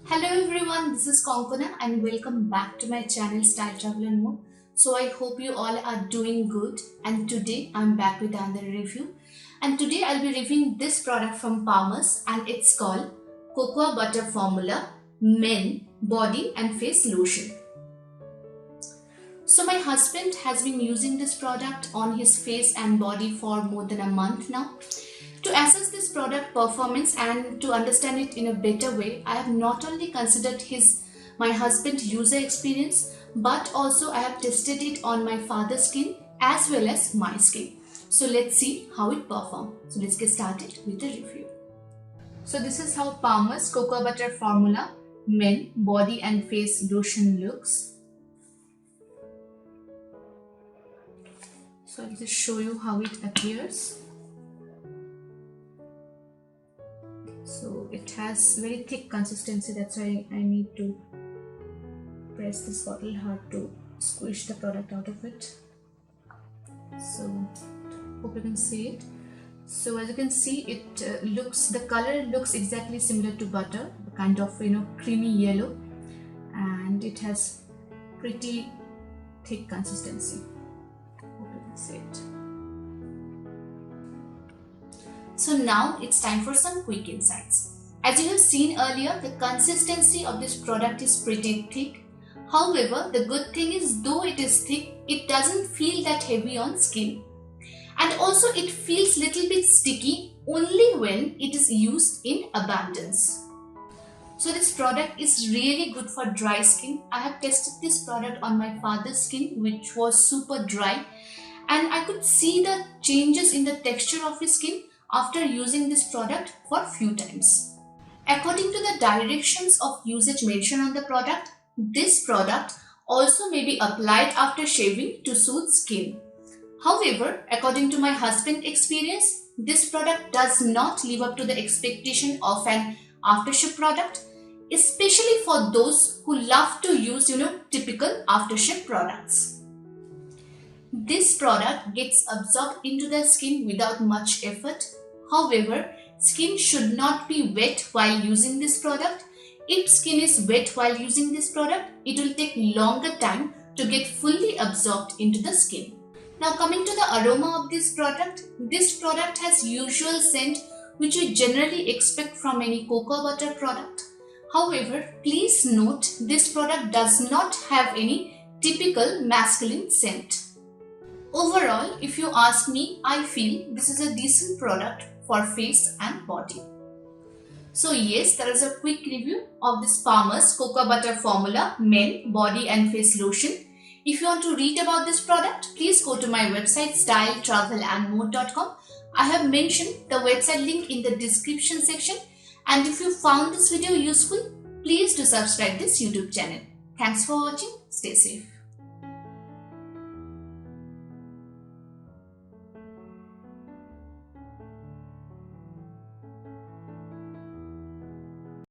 Hello everyone, this is Konkona and welcome back to my channel Style Travel and More. So I hope you all are doing good, and today I'm back with another review. And today I'll be reviewing this product from Palmer's and it's called Cocoa Butter Formula Men Body and Face Lotion. So my husband has been using this product on his face and body for more than a month now. To assess this product performance and to understand it in a better way, I have not only considered my husband's user experience, but also I have tested it on my father's skin as well as my skin. So let's see how it performs. So let's get started with the review. So this is how Palmer's Cocoa Butter Formula Men Body and Face Lotion looks. So I'll just show you how it appears. So it has very thick consistency, that's why I need to press this bottle hard to squish the product out of it. So hope you can see it. So as you can see, the color looks exactly similar to butter, kind of creamy yellow, and it has pretty thick consistency. Hope you can see it. So now it's time for some quick insights. As you have seen earlier, the consistency of this product is pretty thick. However, the good thing is, though it is thick, it doesn't feel that heavy on skin. And also it feels little bit sticky only when it is used in abundance. So this product is really good for dry skin. I have tested this product on my father's skin, which was super dry, and I could see the changes in the texture of his skin after using this product for a few times. According to the directions of usage mentioned on the product, this product also may be applied after shaving to soothe skin. However, according to my husband's experience, this product does not live up to the expectation of an aftershave product, especially for those who love to use typical aftershave products. This product gets absorbed into the skin without much effort. However, skin should not be wet while using this product. If skin is wet while using this product, it will take longer time to get fully absorbed into the skin. Now coming to the aroma of this product has usual scent which we generally expect from any cocoa butter product. However, please note this product does not have any typical masculine scent. Overall, if you ask me, I feel this is a decent product for face and body. So yes, there is a quick review of this Palmer's Cocoa Butter Formula Men Body and Face Lotion. If you want to read about this product, please go to my website styletravelandmore.com. I have mentioned the website link in the description section, and if you found this video useful, please do subscribe this YouTube channel. Thanks for watching. Stay safe.